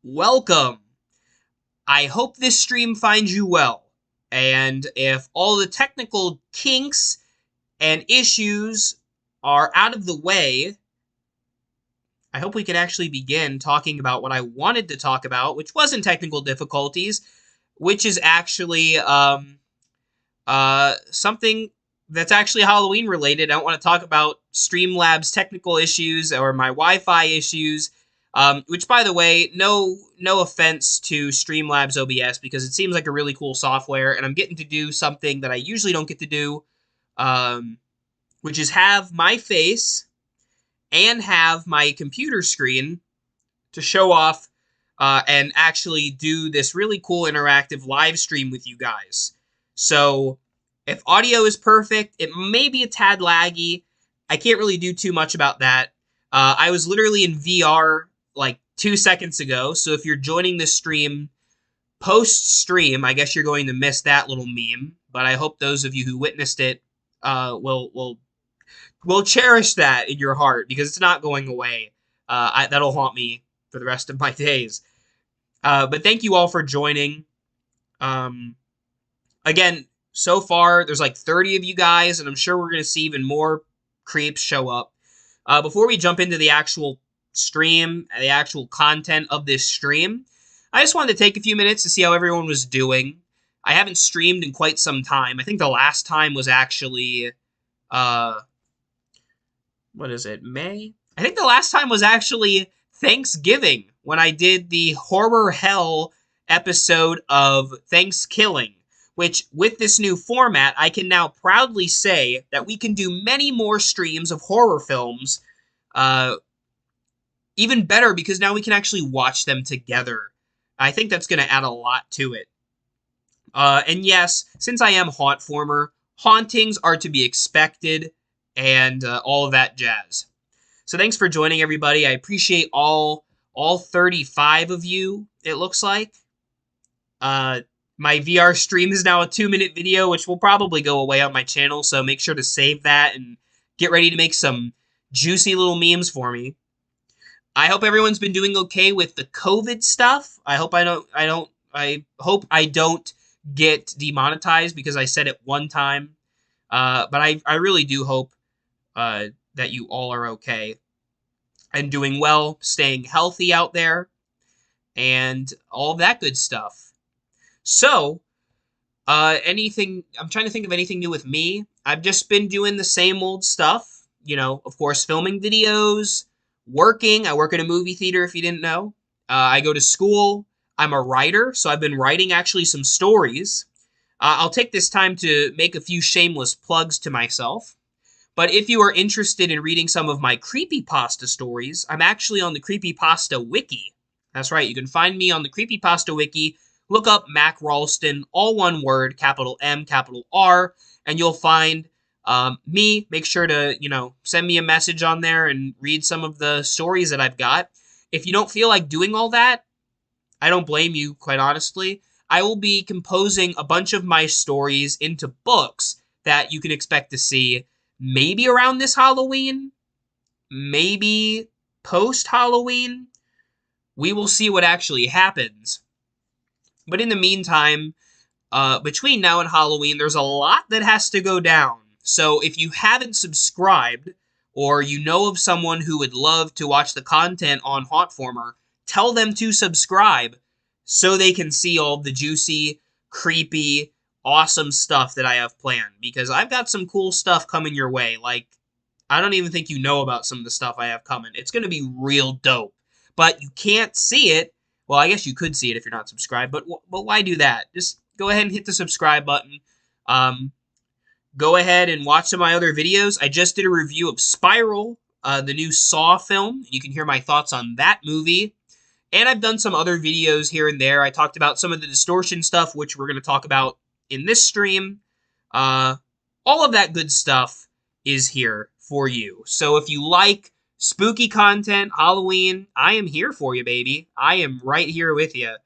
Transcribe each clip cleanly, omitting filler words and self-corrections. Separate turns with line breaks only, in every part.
Welcome. I hope this stream finds you well. And if all the technical kinks and issues are out of the way, I hope we can actually begin talking about what I wanted to talk about, which wasn't technical difficulties, which is actually something that's actually Halloween related. I don't want to talk about Streamlabs technical issues or my Wi-Fi issues. Which, by the way, no offense to Streamlabs OBS, because it seems like a really cool software, and I'm getting to do something that I usually don't get to do, which is have my face and have my computer screen to show off and actually do this really cool interactive live stream with you guys. So if audio is perfect, it may be a tad laggy. I can't really do too much about that. I was literally in VR like 2 seconds ago, so if you're joining this stream post-stream, I guess you're going to miss that little meme, but I hope those of you who witnessed it will cherish that in your heart, because it's not going away. That'll haunt me for the rest of my days. But thank you all for joining. Again, so far, there's like 30 of you guys, and I'm sure we're going to see even more creeps show up. Before we jump into the actual stream, the actual content of this stream, I just wanted to take a few minutes to see how everyone was doing. I haven't streamed in quite some time. I think the last time was actually, what is it, May? I think the last time was actually Thanksgiving, when I did the Horror Hell episode of Thanksgiving, which, with this new format, I can now proudly say that we can do many more streams of horror films, even better, because now we can actually watch them together. I think that's going to add a lot to it. And yes, since I am hauntformer, hauntings are to be expected, and all of that jazz. So thanks for joining, everybody. I appreciate all 35 of you, it looks like. My VR stream is now a 2-minute video, which will probably go away on my channel, so make sure to save that and get ready to make some juicy little memes for me. I hope everyone's been doing okay with the COVID stuff. I hope I don't get demonetized because I said it one time. But I really do hope that you all are okay and doing well, staying healthy out there, and all of that good stuff. So, I'm trying to think of anything new with me. I've just been doing the same old stuff. You know, of course, filming videos, working. I work in a movie theater, if you didn't know. I go to school. I'm a writer, so I've been writing actually some stories. I'll take this time to make a few shameless plugs to myself. But if you are interested in reading some of my creepypasta stories, I'm actually on the Creepypasta Wiki. That's right, you can find me on the Creepypasta Wiki. Look up Mac Ralston, all one word, capital M, capital R, and you'll find me. Make sure to, send me a message on there and read some of the stories that I've got. If you don't feel like doing all that, I don't blame you, quite honestly. I will be composing a bunch of my stories into books that you can expect to see maybe around this Halloween, maybe post-Halloween. We will see what actually happens. But in the meantime, between now and Halloween, there's a lot that has to go down. So if you haven't subscribed, or you know of someone who would love to watch the content on hauntformer, tell them to subscribe so they can see all the juicy, creepy, awesome stuff that I have planned. Because I've got some cool stuff coming your way. Like, I don't even think you know about some of the stuff I have coming. It's going to be real dope. But you can't see it. Well, I guess you could see it if you're not subscribed, but why do that? Just go ahead and hit the subscribe button. Go ahead and watch some of my other videos. I just did a review of Spiral, the new Saw film. You can hear my thoughts on that movie. And I've done some other videos here and there. I talked about some of the distortion stuff, which we're going to talk about in this stream. All of that good stuff is here for you. So if you like spooky content, Halloween, I am here for you, baby. I am right here with you.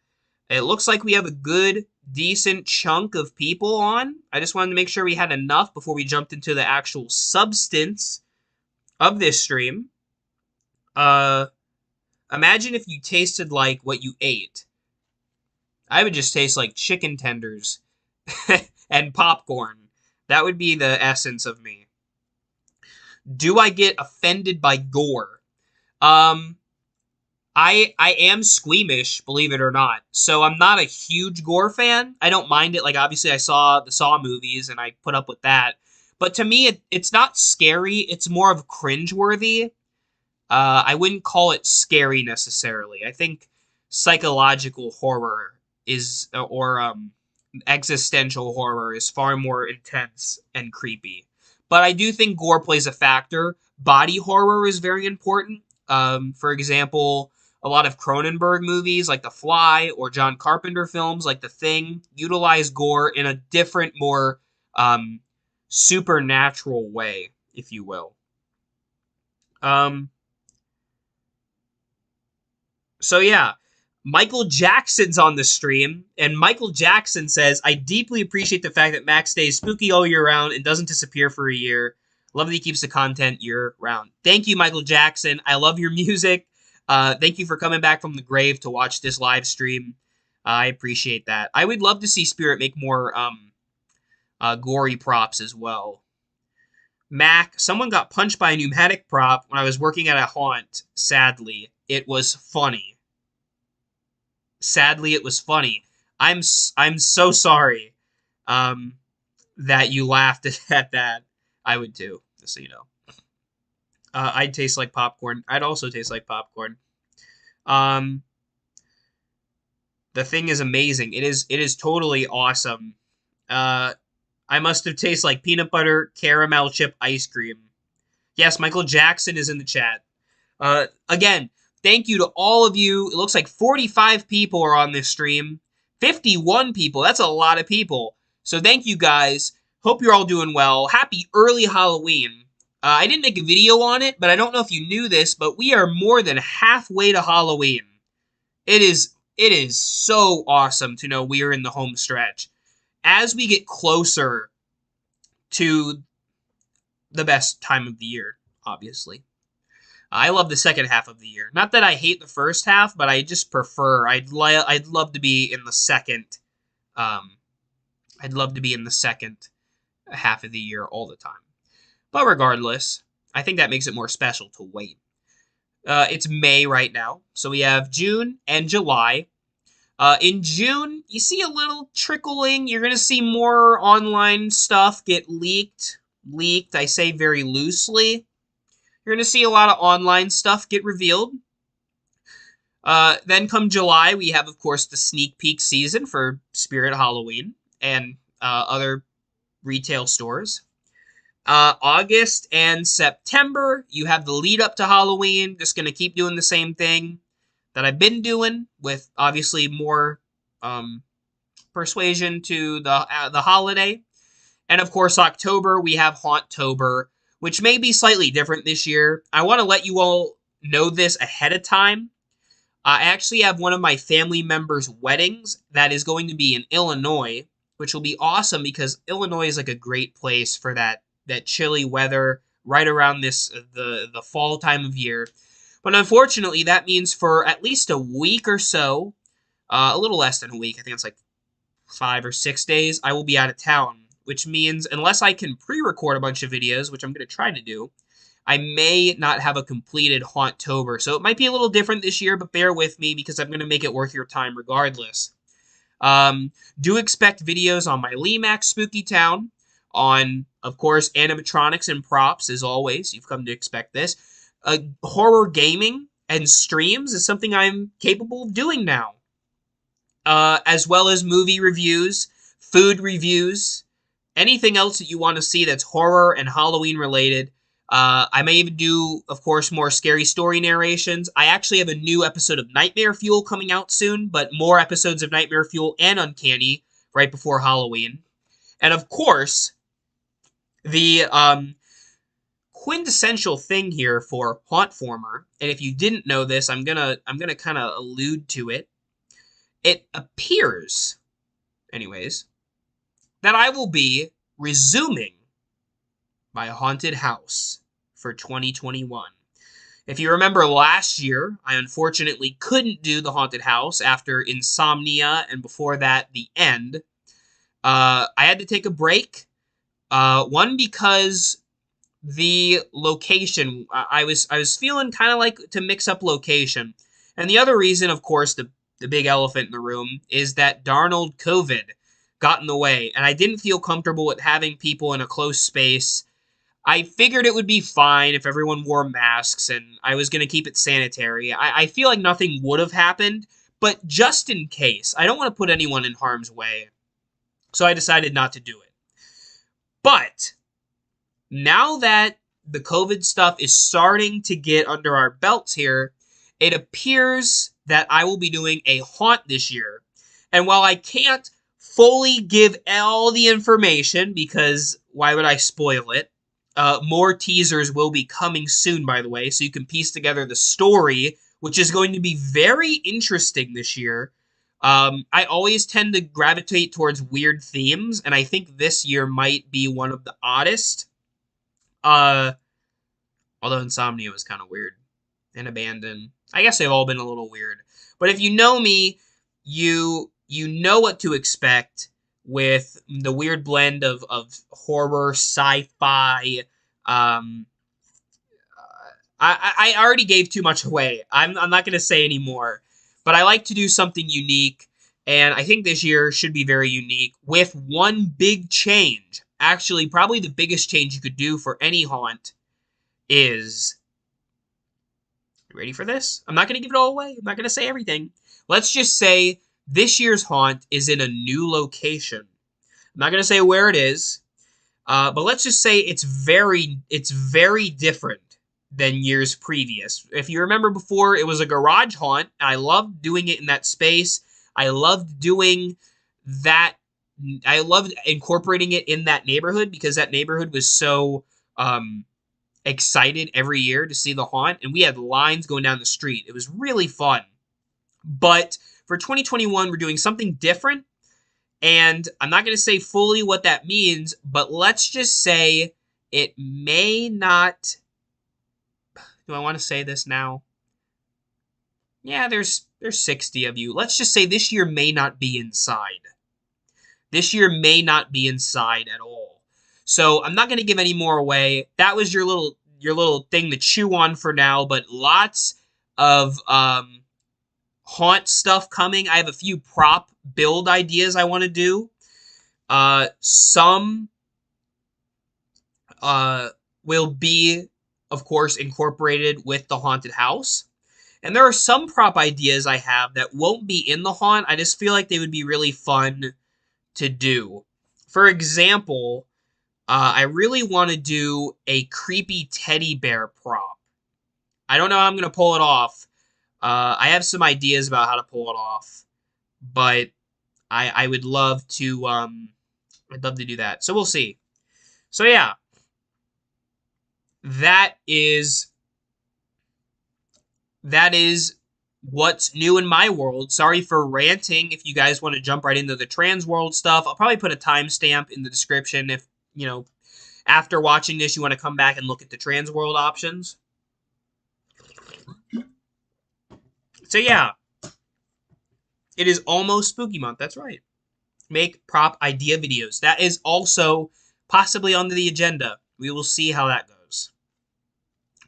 It looks like we have a good, decent chunk of people on. I just wanted to make sure we had enough before we jumped into the actual substance of this stream. Imagine if you tasted like what you ate. I would just taste like chicken tenders and popcorn. That would be the essence of me. Do I get offended by gore? Um, I am squeamish, believe it or not. So I'm not a huge Gore fan. I don't mind it. Like obviously I saw the Saw movies and I put up with that. But to me it's not scary, it's more of cringeworthy. I wouldn't call it scary necessarily. I think psychological horror is or existential horror is far more intense and creepy. But I do think gore plays a factor. Body horror is very important. For example, a lot of Cronenberg movies like The Fly or John Carpenter films like The Thing utilize gore in a different, more um, supernatural way, if you will. Um, So yeah, Michael Jackson's on the stream, and Michael Jackson says, "I deeply appreciate the fact that Max stays spooky all year round and doesn't disappear for a year. Love that he keeps the content year round." Thank you, Michael Jackson. I love your music. Thank you for coming back from the grave to watch this live stream. I appreciate that. I would love to see Spirit make more gory props as well. Mac, someone got punched by a pneumatic prop when I was working at a haunt. Sadly, it was funny. Sadly, it was funny. I'm so sorry that you laughed at that. I would too, just so you know. I'd taste like popcorn. I'd also taste like popcorn. Um, the thing is amazing. It is totally awesome. I must have tasted like peanut butter caramel chip ice cream. Yes, Michael Jackson is in the chat. Again, thank you to all of you. It looks like 45 people are on this stream. 51 people. That's a lot of people. So thank you guys. Hope you're all doing well. Happy early Halloween. I didn't make a video on it, but I don't know if you knew this, but we are more than halfway to Halloween. It is so awesome to know we are in the home stretch. As we get closer to the best time of the year, obviously. I love the second half of the year. Not that I hate the first half, but I just prefer. I'd love to be in the second. I'd love to be in the second half of the year all the time. But regardless, I think that makes it more special to wait. It's May right now, so we have June and July. In June, you see a little trickling. You're gonna see more online stuff get leaked. Leaked, I say very loosely. You're going to see a lot of online stuff get revealed. Then come July, we have, of course, the sneak peek season for Spirit Halloween and other retail stores. August and September, you have the lead up to Halloween. Just going to keep doing the same thing that I've been doing with, obviously, more persuasion to the holiday. And, of course, October, we have Haunttober, which may be slightly different this year. I want to let you all know this ahead of time. I actually have one of my family members' weddings that is going to be in Illinois, which will be awesome because Illinois is like a great place for that chilly weather right around the fall time of year. But unfortunately, that means for at least a week or so, a little less than a week, I think it's like 5 or 6 days, I will be out of town. Which means unless I can pre-record a bunch of videos, which I'm going to try to do, I may not have a completed Haunttober. So it might be a little different this year, but bear with me because I'm going to make it worth your time regardless. Do expect videos on my Lemax Spooky Town, on, of course, animatronics and props, as always. You've come to expect this. Horror gaming and streams is something I'm capable of doing now. As well as movie reviews, food reviews, anything else that you want to see that's horror and Halloween related. I may even do, of course, more scary story narrations. I actually have a new episode of Nightmare Fuel coming out soon, but more episodes of Nightmare Fuel and Uncanny right before Halloween. And of course, the quintessential thing here for hauntformer, and if you didn't know this, I'm gonna kind of allude to it. It appears, anyways, that I will be resuming my haunted house for 2021. If you remember last year, I unfortunately couldn't do the haunted house after Insomnia and before that The End. I had to take a break. One, because the location, I was feeling kind of like to mix up location. And the other reason, of course, the big elephant in the room is that darn old COVID got in the way. And I didn't feel comfortable with having people in a close space. I figured it would be fine if everyone wore masks and I was going to keep it sanitary. I feel like nothing would have happened, but just in case, I don't want to put anyone in harm's way. So I decided not to do it. But now that the COVID stuff is starting to get under our belts here, it appears that I will be doing a haunt this year. And while I can't fully give all the information, because why would I spoil it? More teasers will be coming soon, by the way, so you can piece together the story, which is going to be very interesting this year. I always tend to gravitate towards weird themes, and I think this year might be one of the oddest. Although Insomnia was kind of weird and abandoned. I guess they've all been a little weird. But if you know me, you know what to expect with the weird blend of horror, sci-fi. I already gave too much away. I'm not going to say any more. But I like to do something unique, and I think this year should be very unique with one big change. Actually, probably the biggest change you could do for any haunt is... You ready for this? I'm not going to give it all away. I'm not going to say everything. Let's just say this year's haunt is in a new location. I'm not going to say where it is, but let's just say it's very different than years previous. If you remember before, it was a garage haunt. I loved doing it in that space. I loved doing that. I loved incorporating it in that neighborhood because that neighborhood was so excited every year to see the haunt, and we had lines going down the street. It was really fun. But for 2021, we're doing something different, and I'm not going to say fully what that means, but let's just say it may not... Do I want to say this now? Yeah, there's 60 of you. Let's just say this year may not be inside. This year may not be inside at all. So I'm not going to give any more away. That was your little thing to chew on for now, but lots of haunt stuff coming. I have a few prop build ideas I want to do. Some will be, of course, incorporated with the haunted house. And there are some prop ideas I have that won't be in the haunt. I just feel like they would be really fun to do. For example, I really want to do a creepy teddy bear prop. I don't know how I'm going to pull it off. I have some ideas about how to pull it off, but I would love to I'd love to do that. So we'll see. So yeah, that is what's new in my world. Sorry for ranting. If you guys want to jump right into the TransWorld stuff, I'll probably put a timestamp in the description if, you know, after watching this you want to come back and look at the TransWorld options. So yeah, it is almost spooky month. That's right. Make prop idea videos. That is also possibly on the agenda. We will see how that goes.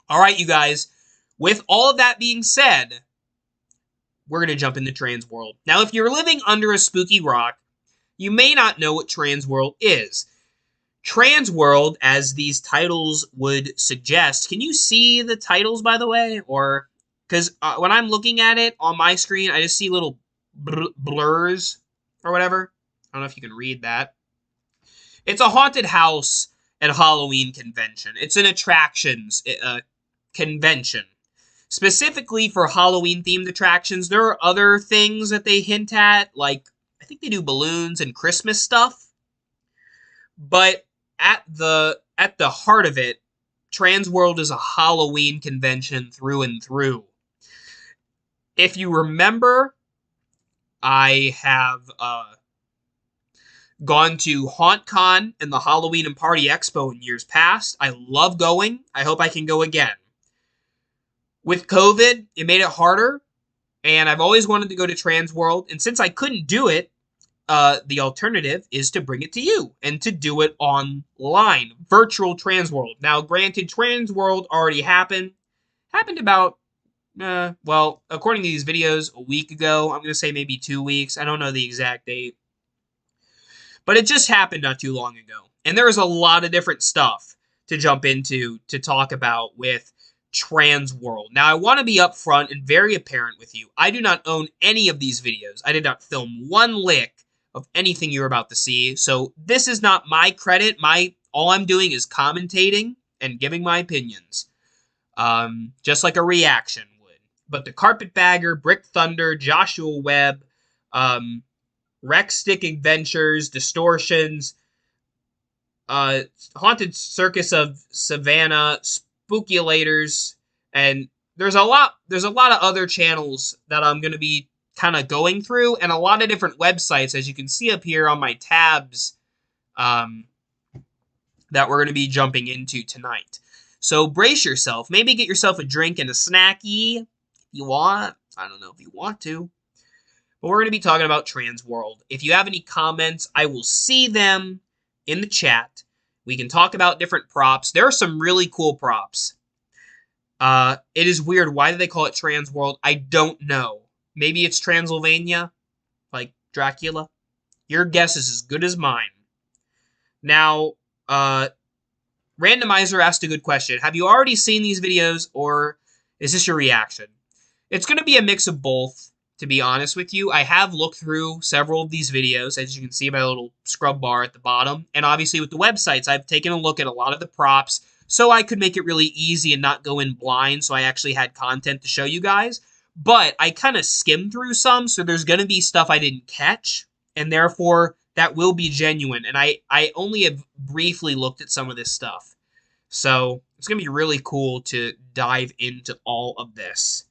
All right, you guys. With all of that being said, we're going to jump into TransWorld. Now, if you're living under a spooky rock, you may not know what TransWorld is. TransWorld, as these titles would suggest, can you see the titles, by the way? Or, because when I'm looking at it on my screen, I just see little blurs or whatever. I don't know if you can read that. It's a haunted house and Halloween convention. It's an attractions convention. Specifically for Halloween-themed attractions, there are other things that they hint at, like, I think they do balloons and Christmas stuff. But at the heart of it, TransWorld is a Halloween convention through and through. If you remember, I have gone to HauntCon and the Halloween and Party Expo in years past. I love going. I hope I can go again. With COVID, it made it harder, and I've always wanted to go to TransWorld, and since I couldn't do it, the alternative is to bring it to you and to do it online, virtual TransWorld. Now, granted, TransWorld already happened about, well, according to these videos, a week ago. I'm going to say maybe 2 weeks. I don't know the exact date. But it just happened not too long ago. And there is a lot of different stuff to jump into to talk about with TransWorld. Now, I want to be upfront and very apparent with you. I do not own any of these videos. I did not film one lick of anything you're about to see. So this is not my credit. All I'm doing is commentating and giving my opinions. Just like a reaction would. But the Carpetbagger, Brick Thunder, Joshua Webb, Rex Stick Adventures, Distortions, Haunted Circus of Savannah, Spookulators, and there's a lot of other channels that I'm going to be kind of going through, and a lot of different websites, as you can see up here on my tabs, that we're going to be jumping into tonight. So brace yourself. Maybe get yourself a drink and a snacky if you want. I don't know if you want to. But we're going to be talking about TransWorld. If you have any comments, I will see them in the chat. We can talk about different props. There are some really cool props. It is weird. Why do they call it TransWorld? I don't know. Maybe it's Transylvania, like Dracula. Your guess is as good as mine. Now, Randomizer asked a good question. Have you already seen these videos, or is this your reaction? It's going to be a mix of both, to be honest with you. I have looked through several of these videos, as you can see by the little scrub bar at the bottom. And obviously with the websites, I've taken a look at a lot of the props so I could make it really easy and not go in blind, so I actually had content to show you guys. But I kind of skimmed through some, so there's going to be stuff I didn't catch, and therefore that will be genuine. And I only have briefly looked at some of this stuff. So it's going to be really cool to dive into all of this.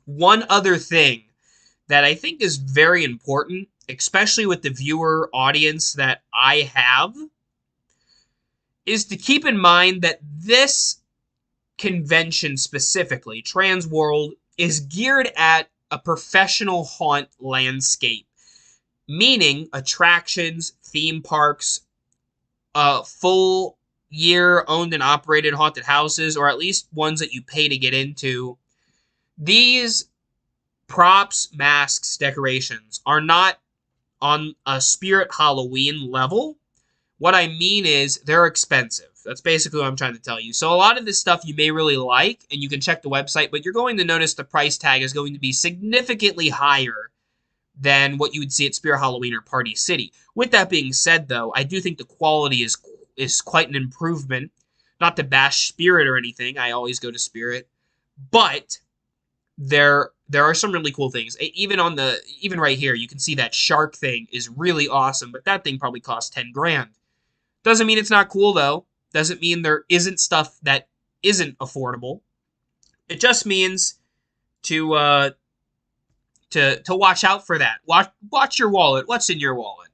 One other thing that I think is very important, especially with the viewer audience that I have, is to keep in mind that this convention specifically, TransWorld, is geared at a professional haunt landscape, meaning attractions, theme parks, full year owned and operated haunted houses, or at least ones that you pay to get into. These props, masks, decorations are not on a Spirit Halloween level. What I mean is they're expensive. That's basically what I'm trying to tell you. So a lot of this stuff you may really like, and you can check the website, but you're going to notice the price tag is going to be significantly higher than what you would see at Spirit Halloween or Party City. With that being said, though, I do think the quality is quite an improvement. Not to bash Spirit or anything. I always go to Spirit. But there are some really cool things. Even right here, you can see that shark thing is really awesome, but that thing probably costs 10 grand. Doesn't mean it's not cool, though. Doesn't mean there isn't stuff that isn't affordable. It just means to watch out for that. Watch your wallet. What's in your wallet?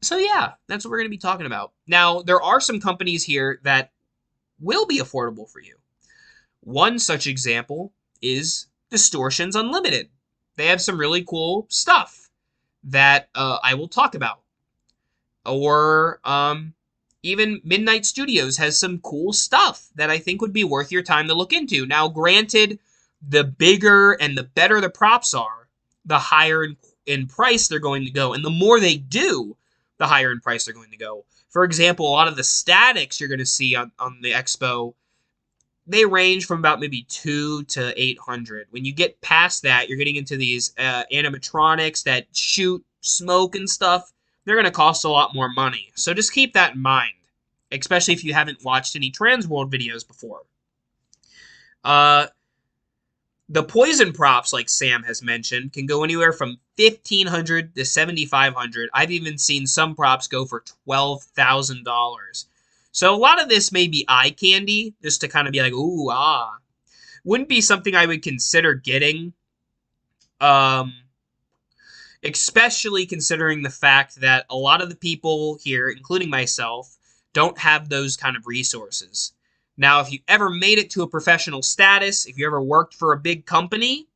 So yeah, that's what we're going to be talking about. Now, there are some companies here that will be affordable for you. One such example is Distortions Unlimited. They have some really cool stuff that I will talk about. Or even Midnight Studios has some cool stuff that I think would be worth your time to look into. Now, granted, the bigger and the better the props are, the higher in price they're going to go. And the more they do, the higher in price they're going to go. For example, a lot of the statics you're going to see on the expo, they range from about maybe $200 to $800. When you get past that, you're getting into these animatronics that shoot smoke and stuff. They're going to cost a lot more money. So just keep that in mind, especially if you haven't watched any TransWorld videos before. The poison props, like Sam has mentioned, can go anywhere from $1,500 to $7,500. I've even seen some props go for $12,000. So a lot of this may be eye candy, just to kind of be like, ooh, ah. Wouldn't be something I would consider getting. Especially considering the fact that a lot of the people here, including myself, don't have those kind of resources. Now, if you ever made it to a professional status, if you ever worked for a big company,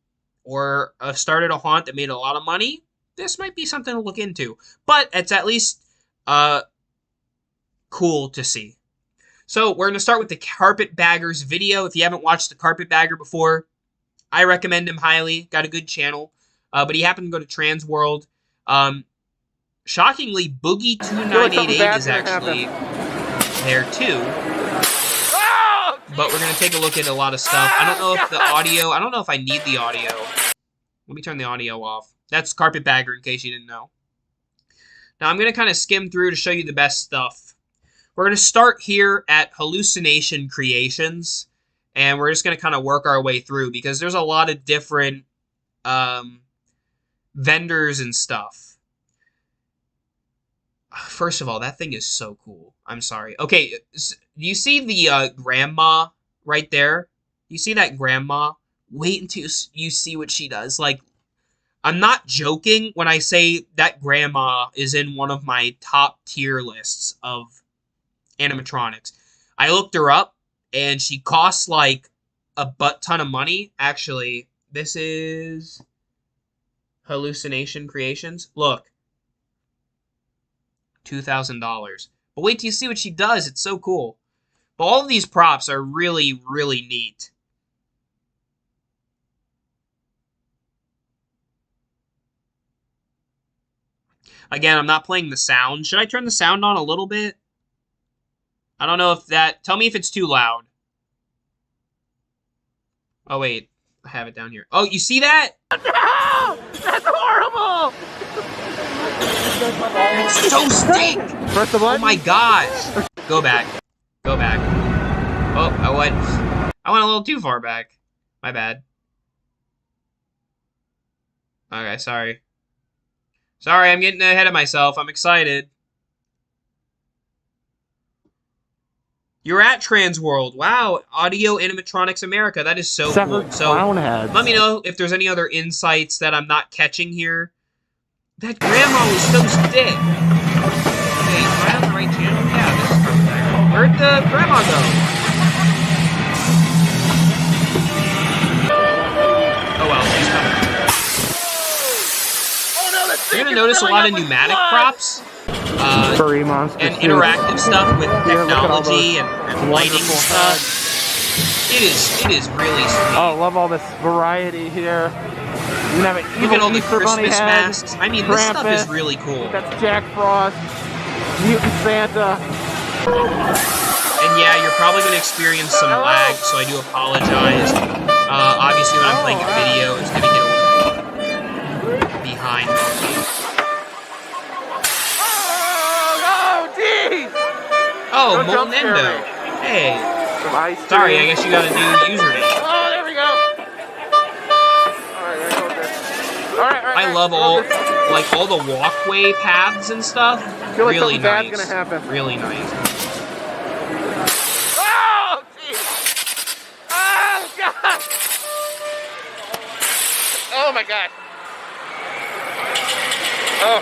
or started a haunt that made a lot of money, this might be something to look into. But it's at least cool to see. So we're going to start with the Carpetbagger's video. If you haven't watched the Carpetbagger before, I recommend him highly. Got a good channel. But he happened to go to TransWorld. Shockingly, Boogie2988 is actually there too. But we're going to take a look at a lot of stuff. I don't know if the audio... I don't know if I need the audio. Let me turn the audio off. That's Carpetbagger, in case you didn't know. Now, I'm going to kind of skim through to show you the best stuff. We're going to start here at Hallucination Creations. And we're just going to kind of work our way through, because there's a lot of different vendors and stuff. First of all, that thing is so cool. I'm sorry. Okay, do you see the grandma right there? You see that grandma? Wait until you see what she does. Like, I'm not joking when I say that grandma is in one of my top tier lists of animatronics. I looked her up, and she costs like a butt ton of money. Actually, this is Hallucination Creations. Look. $2,000. But wait till you see what she does. It's so cool. But all of these props are really, really neat. Again, I'm not playing the sound. Should I turn the sound on a little bit? I don't know if that... Tell me if it's too loud. Oh, wait. I have it down here. Oh, you see that?
No! That's horrible!
It's so stink!
Press the button.
Oh my gosh! Go back. Go back. Oh, I went a little too far back. My bad. Okay, sorry. Sorry, I'm getting ahead of myself. I'm excited. You're at TransWorld. Wow, Audio Animatronics America. That is so cool. So let me know if there's any other insights that I'm not catching here. That grandma was so stiff. Wait, am I on the right channel? Yeah, this is perfect. Where'd the grandma go? Oh well, she's coming.
Oh no, this thing
You're gonna notice a lot of pneumatic props.
Furry monsters
and interactive stuff with technology and lighting and stuff. It is really sweet.
Oh, I love all this variety here. You can have an
Look at all the
Easter bunny
Christmas
head,
masks. I mean, this stuff is really cool.
That's Jack Frost, Mutant Santa.
And yeah, you're probably going to experience some lag, so I do apologize. Obviously, when I'm playing a video, it's going to get behind. Oh, Molnendo. Hey. Sorry, I guess you got a new username.
Oh, there we go. Alright, there goes this. Alright,
I love all the walkway paths and stuff.
I feel like
really
something bad's
nice.
gonna happen.
Really nice.
Oh, jeez. Oh, God. Oh, my God. Oh.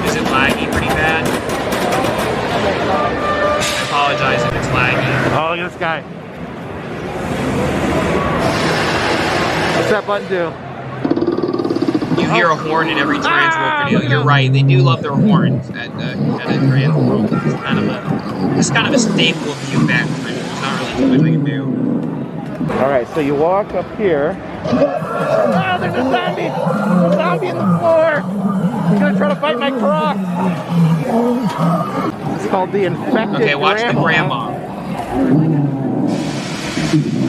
Is it laggy pretty bad? I apologize if it's laggy.
Oh, look at this guy. What's that button do?
You hear a horn in every TransWorld video. You're right. They do love their horns at a TransWorld. It's kind of a staple of the event. I mean, there's not really too much I can do.
Alright, so you walk up here. Oh, there's a zombie! A zombie in the floor! He's gonna try to bite my croc! It's called the infected
Okay, watch the grandma.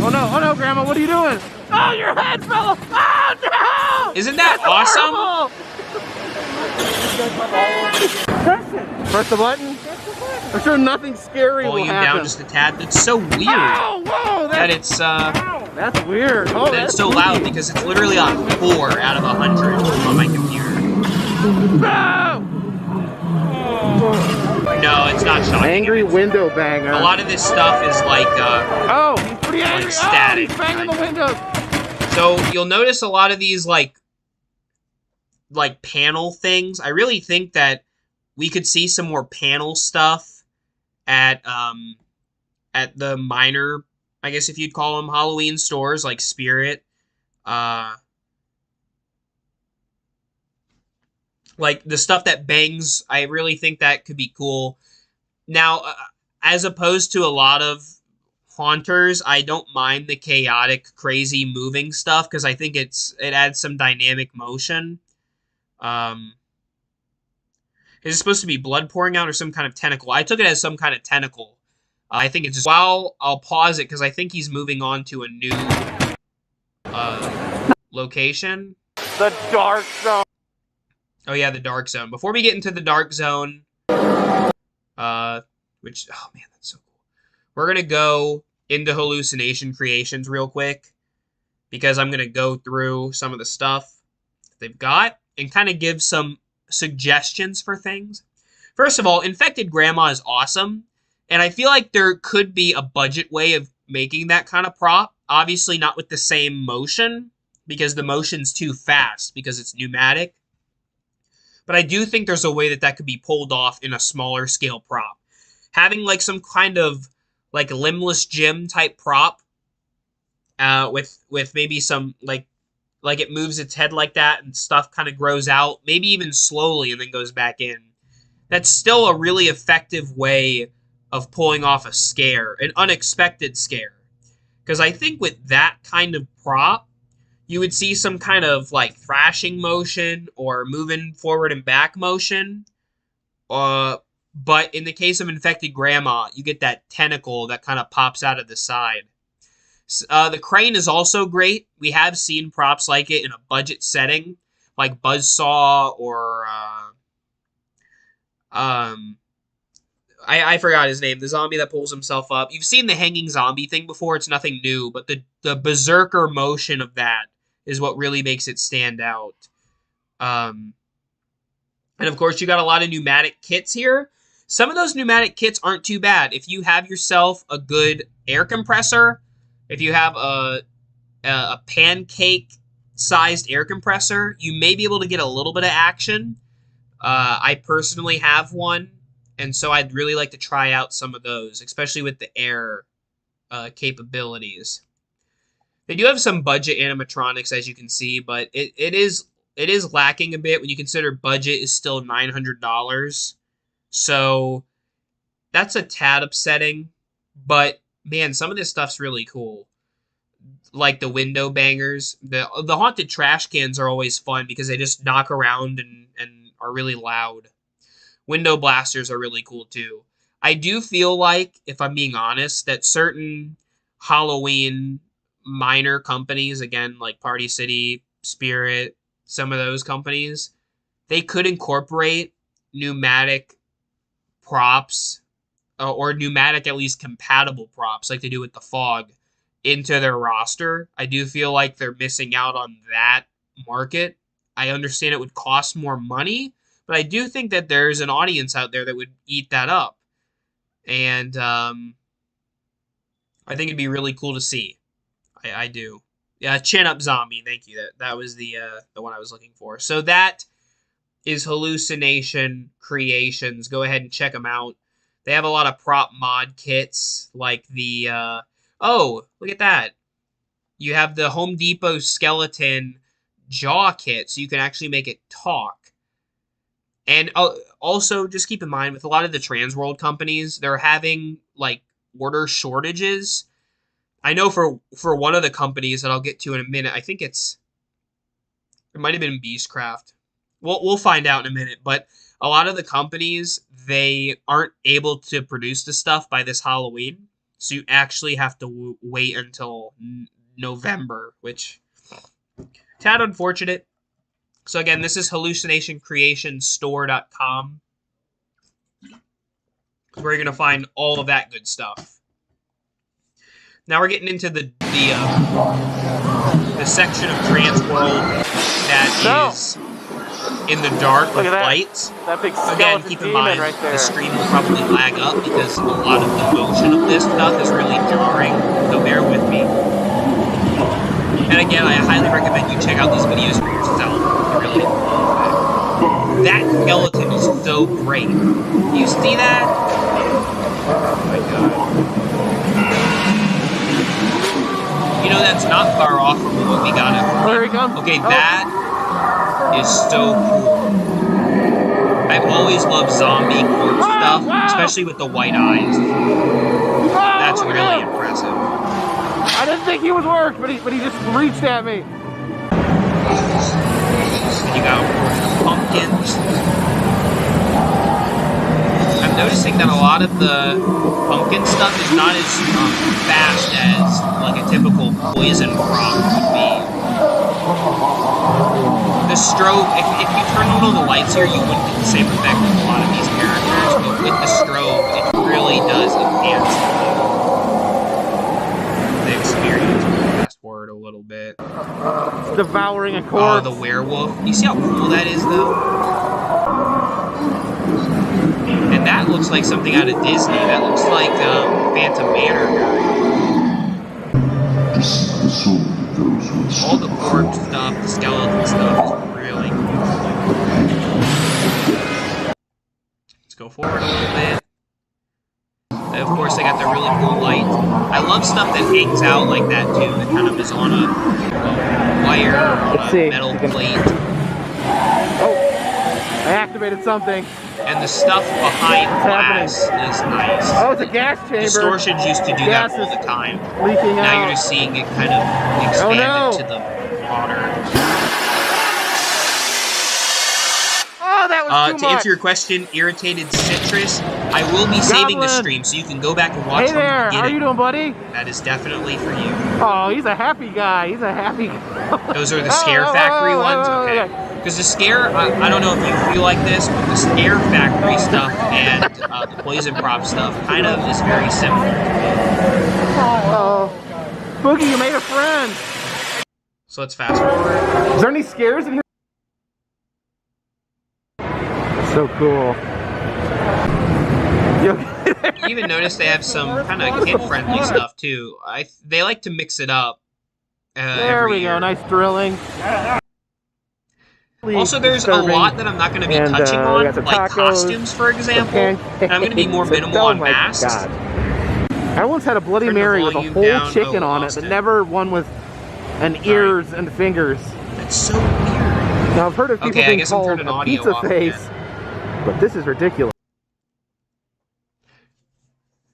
Oh no, grandma, what are you doing? Oh, your head fell! Oh no!
Isn't that awesome?
Press it! Press the button? I'm sure nothing scary will happen.
Down just a tad. That's so weird.
Oh, whoa! That's weird. Oh,
that it's so loud because it's literally on 4 out of 100 on my computer.
No!
No, it's not shocking.
Angry window banger.
A lot of this stuff is like
oh, he's pretty angry.
Like static.
Oh, he's banging the windows.
So you'll notice a lot of these like panel things. I really think that we could see some more panel stuff at the minor, I guess if you'd call them, Halloween stores like Spirit. Like the stuff that bangs, I really think that could be cool. Now, as opposed to a lot of haunters, I don't mind the chaotic, crazy moving stuff because I think it adds some dynamic motion. Is it supposed to be blood pouring out or some kind of tentacle? I took it as some kind of tentacle. I think it's just... Well, I'll pause it because I think he's moving on to a new location.
The dark zone.
Oh yeah, the dark zone. Before we get into the dark zone, which, oh man, that's so cool. We're gonna go into hallucination creations real quick because I'm gonna go through some of the stuff they've got and kind of give some suggestions for things. First of all, infected grandma is awesome, and I feel like there could be a budget way of making that kind of prop. Obviously, not with the same motion because the motion's too fast because it's pneumatic. But I do think there's a way that could be pulled off in a smaller scale prop. Having like some kind of like limbless Jim type prop with maybe some like it moves its head like that and stuff kind of grows out, maybe even slowly and then goes back in. That's still a really effective way of pulling off a scare, an unexpected scare. Because I think with that kind of prop, you would see some kind of like thrashing motion or moving forward and back motion. But in the case of infected grandma, you get that tentacle that kind of pops out of the side. The crane is also great. We have seen props like it in a budget setting, like Buzzsaw or I forgot his name. The zombie that pulls himself up. You've seen the hanging zombie thing before. It's nothing new, but the berserker motion of that is what really makes it stand out. And of course, you got a lot of pneumatic kits here. Some of those pneumatic kits aren't too bad. If you have yourself a good air compressor, if you have a pancake-sized air compressor, you may be able to get a little bit of action. I personally have one, and so I'd really like to try out some of those, especially with the air capabilities. They do have some budget animatronics, as you can see, but it is lacking a bit when you consider budget is still $900. So that's a tad upsetting, but man, some of this stuff's really cool. Like the window bangers. The haunted trash cans are always fun because they just knock around and are really loud. Window blasters are really cool too. I do feel like, if I'm being honest, that certain Halloween minor companies, again, like Party City, Spirit, some of those companies, they could incorporate pneumatic props or pneumatic at least compatible props like they do with the fog into their roster. I do feel like they're missing out on that market. I understand it would cost more money, but I do think that there's an audience out there that would eat that up. And I think it'd be really cool to see. I do. Yeah, Chin Up Zombie. Thank you. That was the one I was looking for. So that is Hallucination Creations. Go ahead and check them out. They have a lot of prop mod kits, like the oh, look at that. You have the Home Depot skeleton jaw kit, so you can actually make it talk. And also, just keep in mind, with a lot of the TransWorld companies, they're having like order shortages. I know for one of the companies that I'll get to in a minute, I think it might have been Beastcraft. We'll find out in a minute, but a lot of the companies, they aren't able to produce the stuff by this Halloween, so you actually have to wait until November, which tad unfortunate. So again, this is hallucinationcreationstore.com, where you're going to find all of that good stuff. Now we're getting into the section of TransWorld that is in the dark with lights.
That big
again, keep in mind, right there. The screen will probably lag up because a lot of the motion of this stuff is really jarring, so bear with me. And again, I highly recommend you check out these videos for yourself. Really. That skeleton is so great. You see that? Oh my god. You know, that's not far off from what we got at
Oh, here he comes.
Okay, that is so cool. I've always loved zombie corpse stuff, especially with the white eyes. That's really impressive.
I didn't think he would work, but he just reached at me.
And you got pumpkins. I'm noticing that a lot of the pumpkin stuff is not as fast as like a typical poison prop would be. The strobe, if you turn on all the lights here, you wouldn't get the same effect with a lot of these characters, but with the strobe, it really does enhance the experience. Fast forward a little bit.
Devouring a corpse.
Oh, the werewolf. You see how cool that is, though? And that looks like something out of Disney. That looks like Phantom Manor guy. All the corpse stuff, the skeleton stuff is really cool. Let's go forward a little bit. And of course, they got the really cool light. I love stuff that hangs out like that, too. That kind of is on a wire or on a metal plate.
Oh, I activated something.
And the stuff behind glass is nice.
Oh, it's a gas chamber.
Distortions used to do that all the time.
Leaking
now
out.
You're just seeing it kind of expand into the water.
Oh, that was too
to
much.
answer your question, irritated citrus, I will be saving the stream so you can go back and watch
Hey there,
from the
how you doing, buddy?
That is definitely for you.
Oh, he's a happy guy. He's a happy guy.
Those are the Scare Factory ones? Okay. Because the Scare, I don't know if you feel like this, but the Scare Factory stuff and the Poison Prop stuff kind of is very similar.
Oh, Boogie, you made a friend.
So let's fast forward.
Is there any scares in here? So cool.
You even notice they have some kind of kid-friendly stuff too. They like to mix it up.
There we go. Nice drilling.
Also, there's a lot that I'm not going to be touching on, like costumes, for example. And I'm going to be more minimal on masks.
I once had a Bloody Mary with a whole chicken on it, but never one with ears and fingers.
That's so weird.
Now I've heard of people being called a pizza face, but this is ridiculous.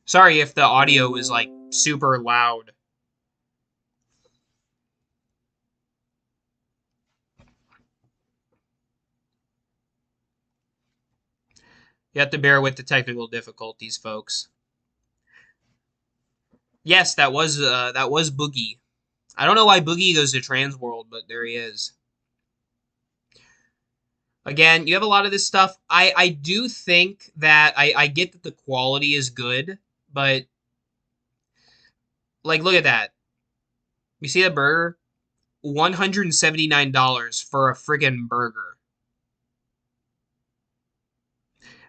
Sorry if the audio was like super loud. You have to bear with the technical difficulties, folks. Yes, that was Boogie. I don't know why Boogie goes to TransWorld, but there he is. Again, you have a lot of this stuff. I do think that I get that the quality is good, but like look at that. You see that burger? $179 for a friggin' burger.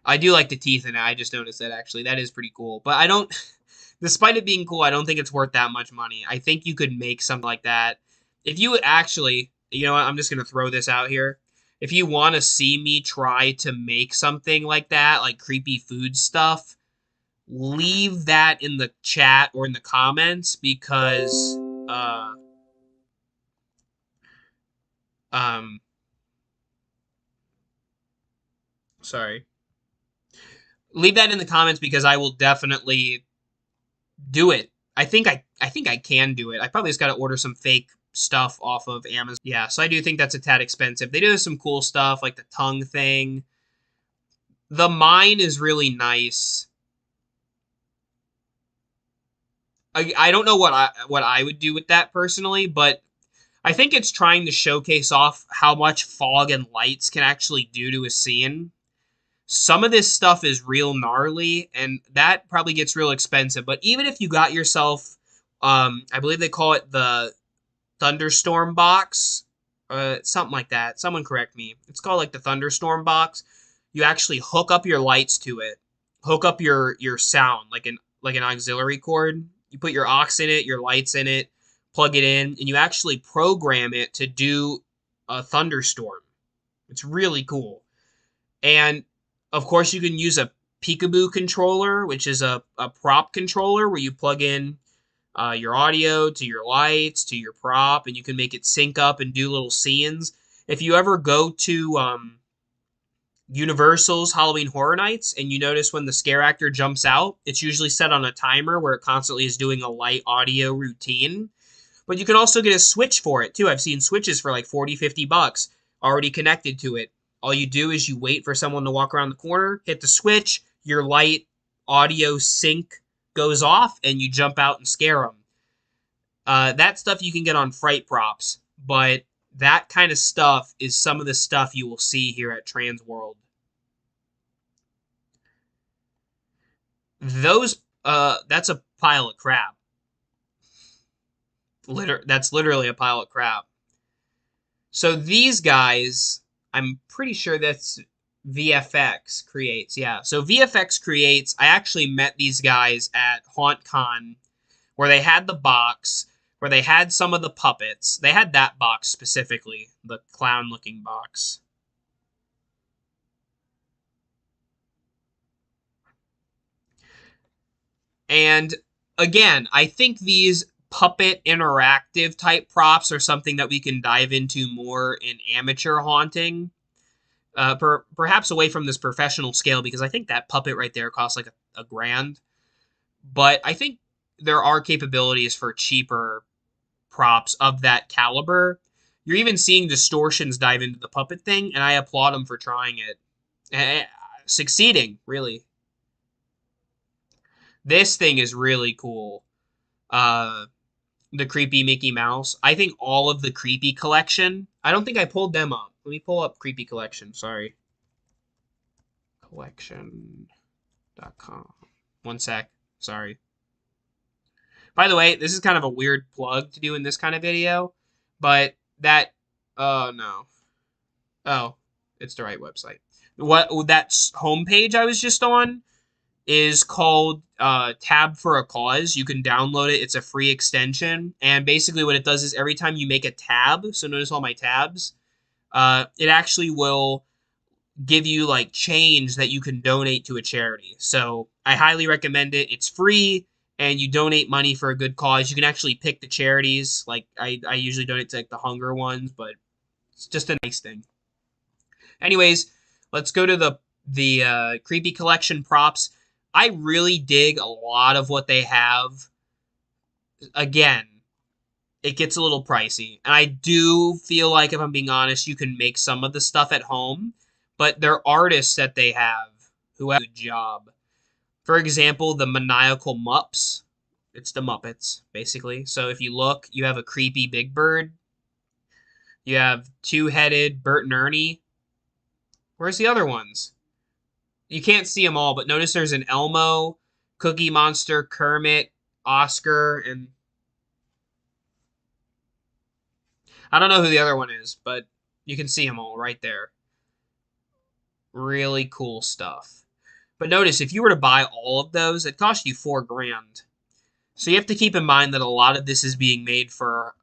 I do like the teeth in it. I just noticed that, actually. That is pretty cool. But I don't... Despite it being cool, I don't think it's worth that much money. I think you could make something like that. If you actually... You know what? I'm just going to throw this out here. If you want to see me try to make something like that, like creepy food stuff, leave that in the chat or in the comments, because... Sorry. Leave that in the comments because I will definitely do it. I think I can do it. I probably just got to order some fake stuff off of Amazon. Yeah, so I do think that's a tad expensive. They do have some cool stuff like the tongue thing. The mine is really nice. I don't know what I would do with that personally, but I think it's trying to showcase off how much fog and lights can actually do to a scene. Some of this stuff is real gnarly, and that probably gets real expensive. But even if you got yourself, I believe they call it the Thunderstorm box, something like that. Someone correct me. It's called like the Thunderstorm box. You actually hook up your lights to it, hook up your sound like an auxiliary cord. You put your aux in it, your lights in it, plug it in, and you actually program it to do a thunderstorm. It's really cool. And of course, you can use a peekaboo controller, which is a prop controller where you plug in your audio to your lights to your prop, and you can make it sync up and do little scenes. If you ever go to Universal's Halloween Horror Nights and you notice when the scare actor jumps out, it's usually set on a timer where it constantly is doing a light audio routine. But you can also get a switch for it too. I've seen switches for like 40, $50 already connected to it. All you do is you wait for someone to walk around the corner, hit the switch, your light audio sync goes off, and you jump out and scare them. That stuff you can get on Fright Props, but that kind of stuff is some of the stuff you will see here at TransWorld. That's a pile of crap. That's literally a pile of crap. So these guys, I'm pretty sure that's VFX Creates. Yeah, so VFX Creates, I actually met these guys at HauntCon, where they had the box, where they had some of the puppets. They had that box specifically, the clown-looking box. And again, I think these puppet interactive type props are something that we can dive into more in amateur haunting. Perhaps away from this professional scale, because I think that puppet right there costs like a grand. But I think there are capabilities for cheaper props of that caliber. You're even seeing Distortions dive into the puppet thing, and I applaud them for trying it. Succeeding, really. This thing is really cool. The Creepy Mickey Mouse. I think all of the Creepy collection. I don't think I pulled them up. Let me pull up Creepy Collection. Sorry. Collection.com. One sec. Sorry. By the way, this is kind of a weird plug to do in this kind of video, but that, oh no. Oh, it's the right website. That homepage I was just on is called Tab for a Cause. You can download it. It's a free extension. And basically what it does is every time you make a tab, so notice all my tabs, it actually will give you like change that you can donate to a charity. So I highly recommend it. It's free, and you donate money for a good cause. You can actually pick the charities. Like I usually donate to like the hunger ones, but it's just a nice thing. Anyways, let's go to the Creepy Collection props. I really dig a lot of what they have. Again, it gets a little pricey. And I do feel like, if I'm being honest, you can make some of the stuff at home. But they're artists that they have who have a good job. For example, the Maniacal Mups. It's the Muppets, basically. So if you look, you have a creepy Big Bird. You have two-headed Bert and Ernie. Where's the other ones? You can't see them all, but notice there's an Elmo, Cookie Monster, Kermit, Oscar, and I don't know who the other one is, but you can see them all right there. Really cool stuff. But notice, if you were to buy all of those, it cost you $4 grand. So you have to keep in mind that a lot of this is being made for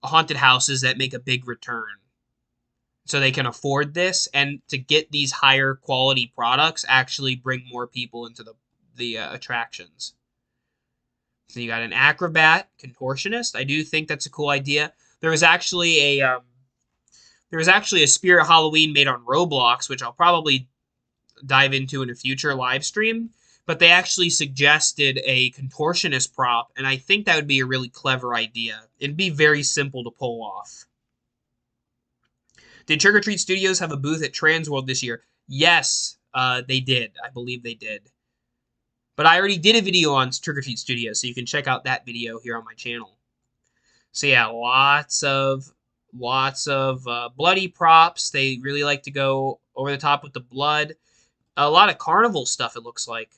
haunted houses that make a big return. So they can afford this, and to get these higher quality products actually bring more people into the attractions. So you got an acrobat, contortionist. I do think that's a cool idea. There was actually a Spirit Halloween made on Roblox, which I'll probably dive into in a future live stream. But they actually suggested a contortionist prop, and I think that would be a really clever idea. It'd be very simple to pull off. Did Trick or Treat Studios have a booth at TransWorld this year? Yes, they did. I believe they did. But I already did a video on Trick or Treat Studios, so you can check out that video here on my channel. So yeah, lots of bloody props. They really like to go over the top with the blood. A lot of carnival stuff, it looks like.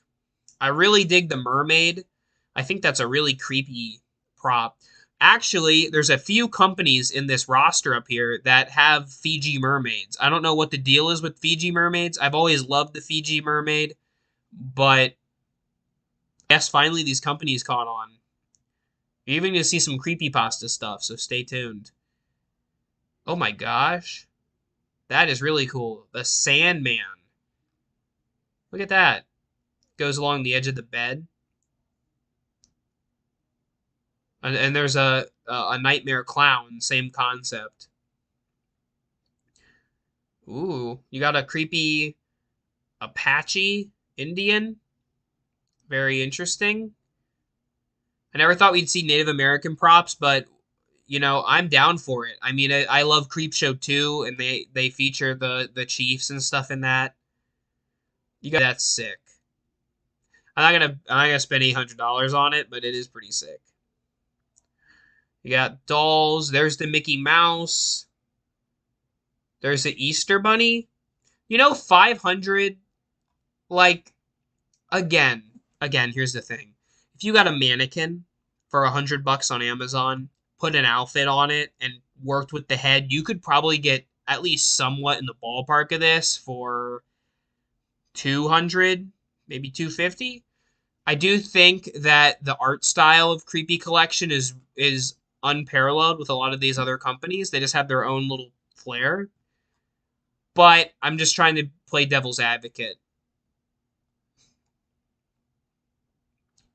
I really dig the mermaid. I think that's a really creepy prop. Actually, there's a few companies in this roster up here that have Fiji mermaids. I don't know what the deal is with Fiji mermaids. I've always loved the Fiji mermaid, but yes, finally these companies caught on. You're even going to see some creepypasta stuff, so stay tuned. Oh my gosh. That is really cool. The Sandman. Look at that. Goes along the edge of the bed. And there's a nightmare clown, same concept. Ooh, you got a creepy Apache Indian. Very interesting. I never thought we'd see Native American props, but I'm down for it. I mean, I love Creepshow too, and they feature the chiefs and stuff in that. You got that's sick. I'm not gonna spend $800 on it, but it is pretty sick. You got dolls. There's the Mickey Mouse. There's the Easter Bunny. 500. Like, again. Here's the thing: if you got a mannequin for $100 on Amazon, put an outfit on it, and worked with the head, you could probably get at least somewhat in the ballpark of this for 200, maybe 250. I do think that the art style of Creepy Collection is unparalleled with a lot of these other companies. They just have their own little flair. But I'm just trying to play devil's advocate.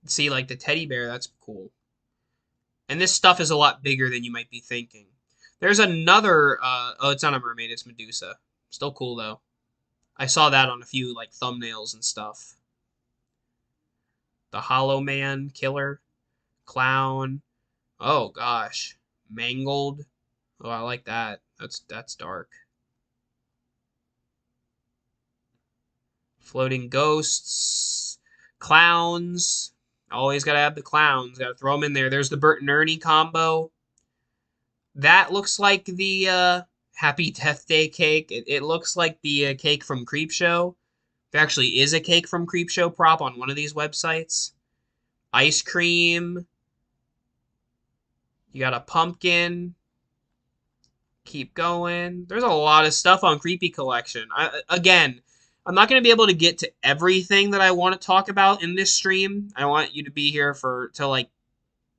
See, like the teddy bear, that's cool. And this stuff is a lot bigger than you might be thinking. There's another, oh, it's not a mermaid, it's Medusa. Still cool, though. I saw that on a few, like, thumbnails and stuff. The Hollow Man Killer. Clown. Oh, gosh. Mangled. Oh, I like that. That's dark. Floating ghosts. Clowns. Always gotta have the clowns. Gotta throw them in there. There's the Bert and Ernie combo. That looks like the Happy Death Day cake. It looks like the cake from Creepshow. There actually is a cake from Creepshow prop on one of these websites. Ice cream. You got a pumpkin. Keep going. There's a lot of stuff on Creepy Collection. Again, I'm not going to be able to get to everything that I want to talk about in this stream. I want you to be here till like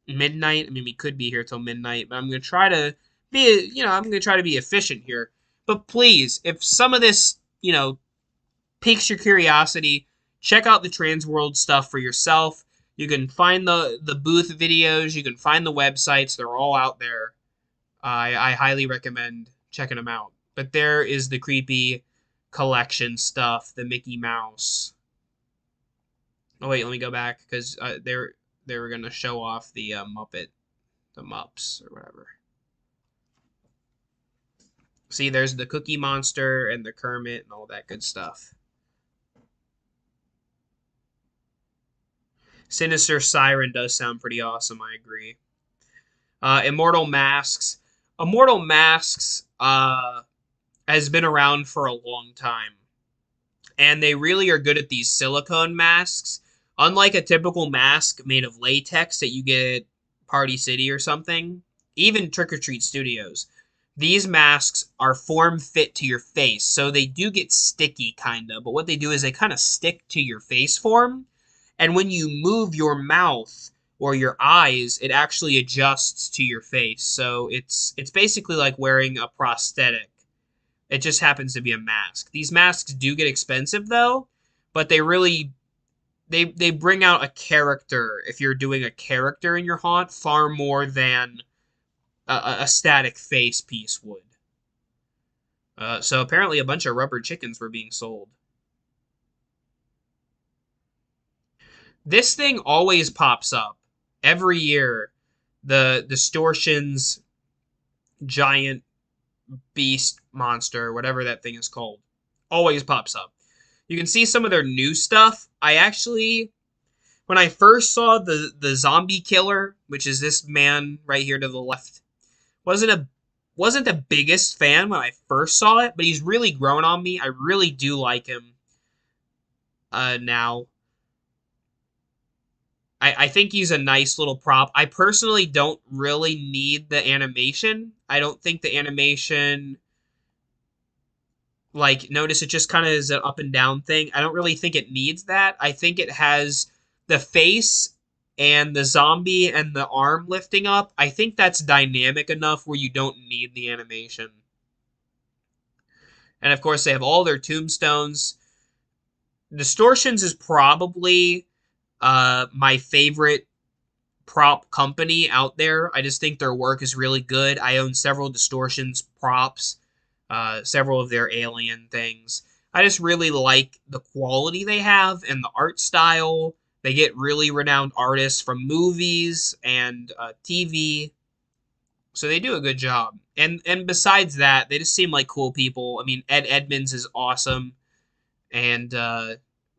midnight. I mean, we could be here till midnight, but I'm going to try to be efficient here. But please, if some of this, piques your curiosity, check out the TransWorld stuff for yourself. You can find the booth videos. You can find the websites. They're all out there. I highly recommend checking them out. But there is the Creepy Collection stuff, the Mickey Mouse. Oh wait, let me go back because they were gonna show off the the Mups or whatever. See, there's the Cookie Monster and the Kermit and all that good stuff. Sinister Siren does sound pretty awesome, I agree. Immortal Masks. Immortal Masks has been around for a long time. And they really are good at these silicone masks. Unlike a typical mask made of latex that you get at Party City or something, even Trick or Treat Studios, these masks are form fit to your face. So they do get sticky, kind of. But what they do is they kind of stick to your face form. And when you move your mouth or your eyes, it actually adjusts to your face. So it's basically like wearing a prosthetic. It just happens to be a mask. These masks do get expensive though, but they really they bring out a character if you're doing a character in your haunt far more than a static face piece would. So apparently a bunch of rubber chickens were being sold. This thing always pops up every year. The Distortions giant beast monster, whatever that thing is called, always pops up. You can see some of their new stuff. I actually, when I first saw the zombie killer, which is this man right here to the left, wasn't the biggest fan when I first saw it, but he's really grown on me. I really do like him now. I think he's a nice little prop. I personally don't really need the animation. I don't think the animation, like, notice it just kind of is an up and down thing. I don't really think it needs that. I think it has the face and the zombie and the arm lifting up. I think that's dynamic enough where you don't need the animation. And of course, they have all their tombstones. Distortions is probably my favorite prop company out there. I just think their work is really good. I own several Distortions props, several of their alien things. I just really like the quality they have and the art style. They get really renowned artists from movies and TV, so they do a good job. And besides that, they just seem like cool people. I mean, Ed Edmonds is awesome, and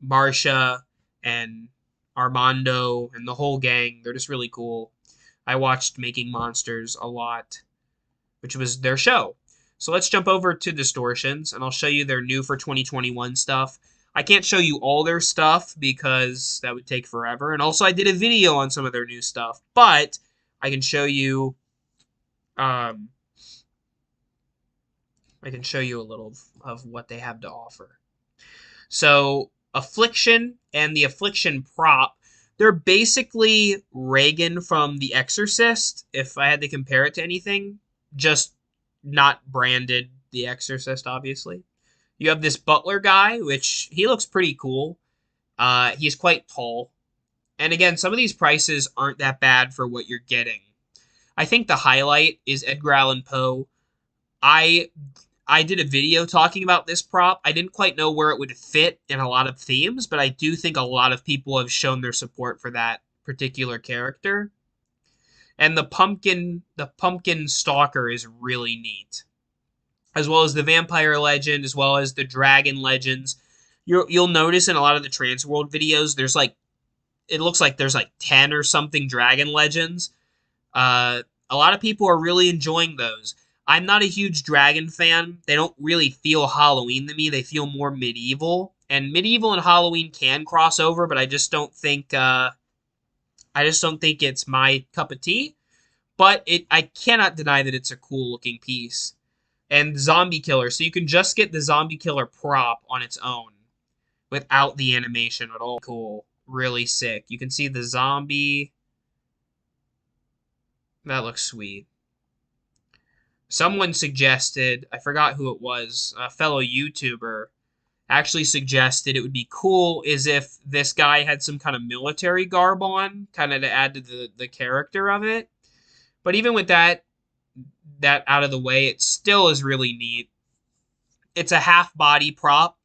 Marsha and Armando and the whole gang. They're just really cool. I watched Making Monsters a lot, which was their show. So let's jump over to Distortions, and I'll show you their new for 2021 stuff. I can't show you all their stuff because that would take forever. And also, I did a video on some of their new stuff, but I can show you. Um, I can show you a little of what they have to offer. So, Affliction and the Affliction prop, they're basically Reagan from The Exorcist, if I had to compare it to anything. Just not branded The Exorcist, obviously. You have this butler guy, which he looks pretty cool. He's quite tall. And again, some of these prices aren't that bad for what you're getting. I think the highlight is Edgar Allan Poe. I I did a video talking about this prop. I didn't quite know where it would fit in a lot of themes, but I do think a lot of people have shown their support for that particular character. And the pumpkin stalker is really neat, as well as the vampire legend, as well as the dragon legends. You'll notice in a lot of the TransWorld videos, it looks like there's like 10 or something dragon legends. A lot of people are really enjoying those. I'm not a huge dragon fan. They don't really feel Halloween to me. They feel more medieval. And medieval and Halloween can cross over, but I just don't think it's my cup of tea. But I cannot deny that it's a cool looking piece. And zombie killer, so you can just get the zombie killer prop on its own without the animation at all. Cool, really sick. You can see the zombie. That looks sweet. Someone suggested, I forgot who it was, a fellow YouTuber, actually suggested it would be cool is if this guy had some kind of military garb on, kind of to add to the character of it. But even with that out of the way, it still is really neat. It's a half body prop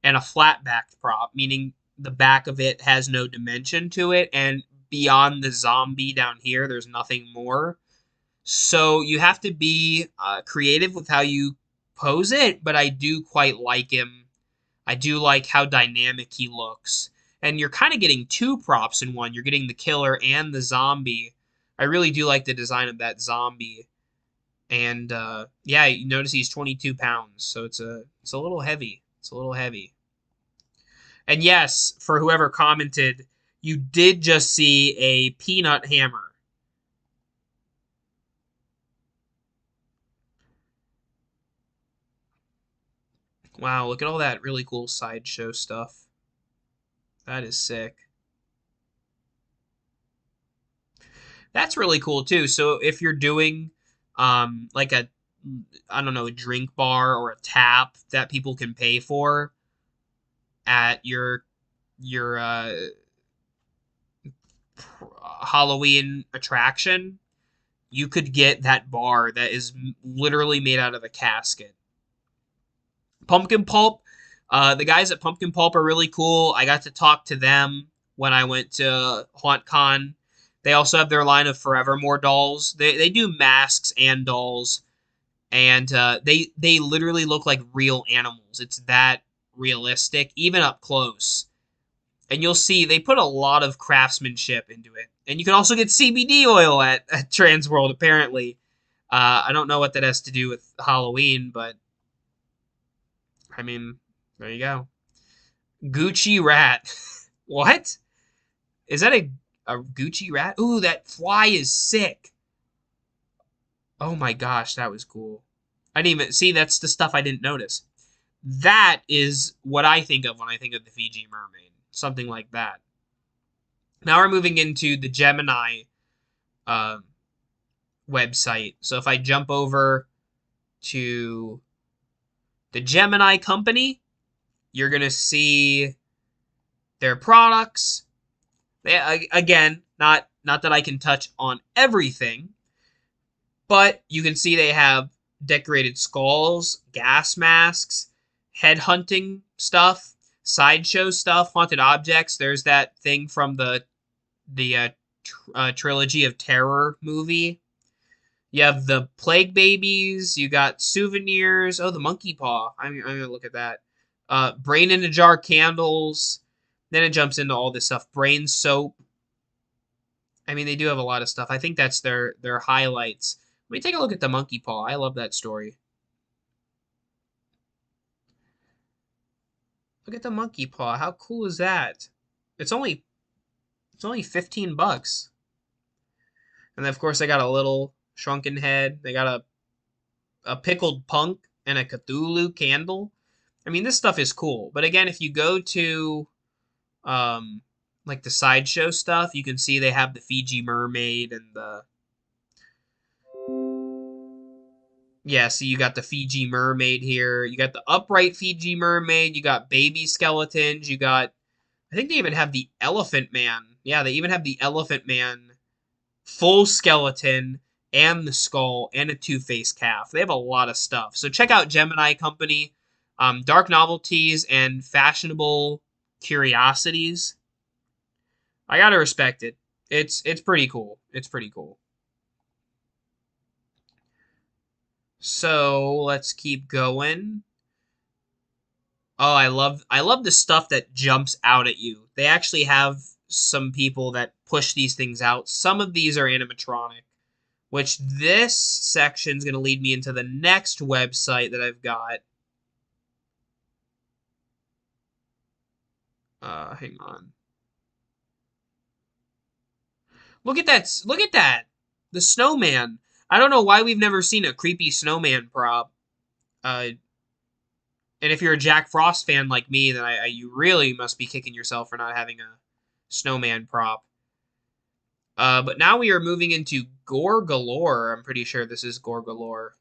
and a flat backed prop, meaning the back of it has no dimension to it, and beyond the zombie down here, there's nothing more. So you have to be creative with how you pose it, but I do quite like him. I do like how dynamic he looks. And you're kind of getting two props in one. You're getting the killer and the zombie. I really do like the design of that zombie. And yeah, you notice he's 22 pounds, so it's a little heavy. It's a little heavy. And yes, for whoever commented, you did just see a peanut hammer. Wow, look at all that really cool sideshow stuff. That is sick. That's really cool too. So if you're doing like a I don't know, a drink bar or a tap that people can pay for at your Halloween attraction, you could get that bar that is literally made out of a casket. Pumpkin Pulp, the guys at Pumpkin Pulp are really cool. I got to talk to them when I went to HauntCon. They also have their line of Forevermore dolls. They do masks and dolls, and they literally look like real animals. It's that realistic, even up close. And you'll see they put a lot of craftsmanship into it. And you can also get CBD oil at TransWorld, apparently. I don't know what that has to do with Halloween, but I mean, there you go. Gucci rat. What? Is that a Gucci rat? Ooh, that fly is sick. Oh my gosh, that was cool. I didn't even see, that's the stuff I didn't notice. That is what I think of when I think of the Fiji mermaid. Something like that. Now we're moving into the Gemini website. So if I jump over to the Gemini company, you're going to see their products. Again, not that I can touch on everything, but you can see they have decorated skulls, gas masks, head hunting stuff, sideshow stuff, haunted objects. There's that thing from the trilogy of terror movie. You have the plague babies. You got souvenirs. Oh, the monkey paw. I'm gonna look at that. Brain in a jar candles. Then it jumps into all this stuff. Brain soap. I mean, they do have a lot of stuff. I think that's their highlights. Let me take a look at the monkey paw. I love that story. Look at the monkey paw. How cool is that? It's only 15 bucks. And then of course they got a little shrunken head. They got a pickled punk and a Cthulhu candle. I mean, this stuff is cool. But again, if you go to like the sideshow stuff, you can see they have the Fiji mermaid and the yeah, so you got the Fiji mermaid here. You got the upright Fiji mermaid. You got baby skeletons. You got, I think they even have the elephant man. Yeah, they even have the elephant man full skeleton and the skull and a two-faced calf. They have a lot of stuff. So check out Gemini Company. Dark novelties and fashionable curiosities. I gotta respect it. It's pretty cool. It's pretty cool. So let's keep going. Oh, I love the stuff that jumps out at you. They actually have some people that push these things out. Some of these are animatronic, which this section is going to lead me into the next website that I've got. Hang on. Look at that. Look at that. The snowman. I don't know why we've never seen a creepy snowman prop. And if you're a Jack Frost fan like me, then you really must be kicking yourself for not having a snowman prop. But now we are moving into Gor Galore. I'm pretty sure this is Gor Galore.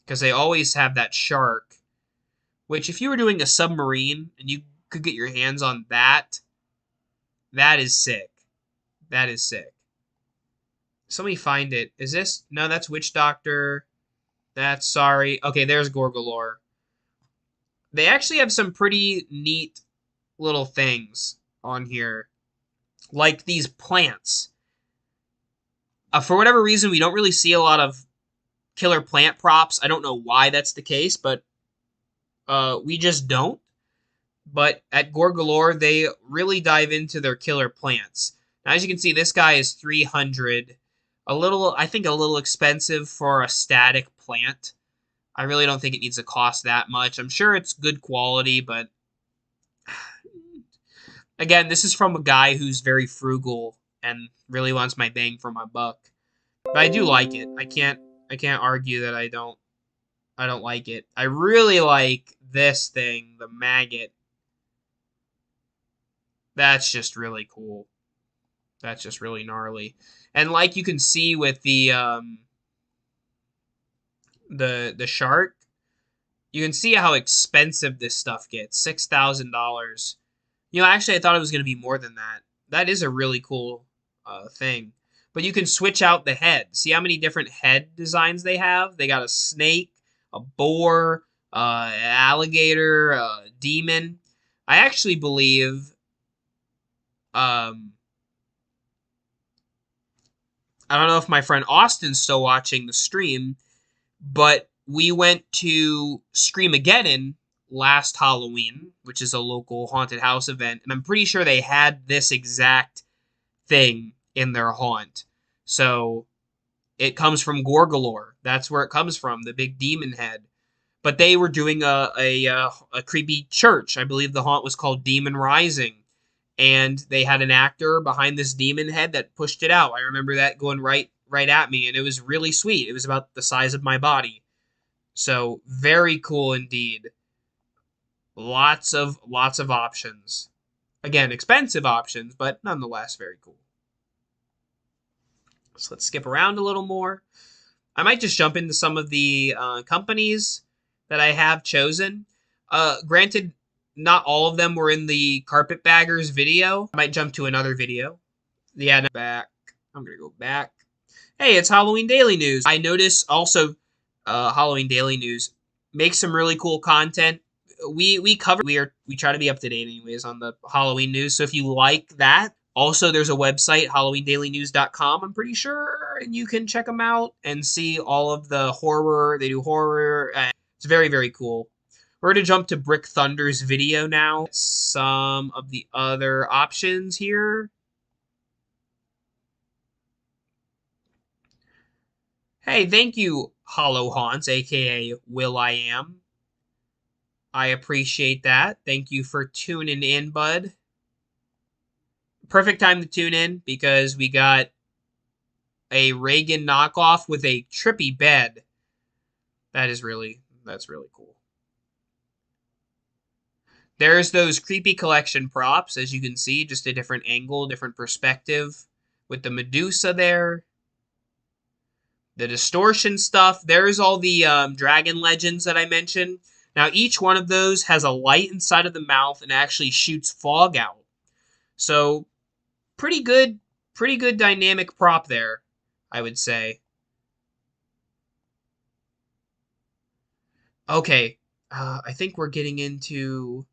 Because they always have that shark. Which, if you were doing a submarine and you could get your hands on that, that is sick. That is sick. Somebody find it. Is this? No, that's Witch Doctor. That's sorry. Okay, there's Gor Galore. They actually have some pretty neat little things on here. Like these plants. For whatever reason, we don't really see a lot of killer plant props. I don't know why that's the case, but we just don't. But at Gor Galore, they really dive into their killer plants. Now, as you can see, this guy is 300. I think a little expensive for a static plant. I really don't think it needs to cost that much. I'm sure it's good quality, but again, this is from a guy who's very frugal and really wants my bang for my buck. But I do like it. I can't argue that I don't like it. I really like this thing, the maggot. That's just really cool. That's just really gnarly. And like you can see with the shark, you can see how expensive this stuff gets. $6,000. You know, actually, I thought it was going to be more than that. That is a really cool thing. But you can switch out the head. See how many different head designs they have? They got a snake, a boar, alligator, a demon. I actually believe I don't know if my friend Austin's still watching the stream, but we went to Screamageddon last Halloween, which is a local haunted house event, and I'm pretty sure they had this exact thing in their haunt. So it comes from Gor Galore. That's where it comes from, the big demon head. But they were doing a creepy church. I believe the haunt was called Demon Rising. And they had an actor behind this demon head that pushed it out. I remember that going right at me, and it was really sweet. It was about the size of my body. So very cool indeed. Lots of options. Again, expensive options, but nonetheless very cool. So let's skip around a little more. I might just jump into some of the companies that I have chosen. Granted, not all of them were in the Carpetbaggers video. I might jump to another video. Yeah, no, back. I'm gonna go back. Hey, it's Halloween Daily News. I notice also Halloween Daily News makes some really cool content. We cover we try to be up to date anyways on the Halloween news. So if you like that, also there's a website halloweendailynews.com, I'm pretty sure, and you can check them out and see all of the horror. They do horror. It's very very cool. We're going to jump to Brick Thunder's video now. Some of the other options here. Hey, thank you, Hollow Haunts, aka Will I Am. I appreciate that. Thank you for tuning in, bud. Perfect time to tune in because we got a Reagan knockoff with a trippy bed. That's really cool. There's those creepy collection props, as you can see, just a different angle, different perspective with the Medusa there. The distortion stuff. There's all the dragon legends that I mentioned. Now, each one of those has a light inside of the mouth and actually shoots fog out. So, pretty good dynamic prop there, I would say. Okay, I think we're getting into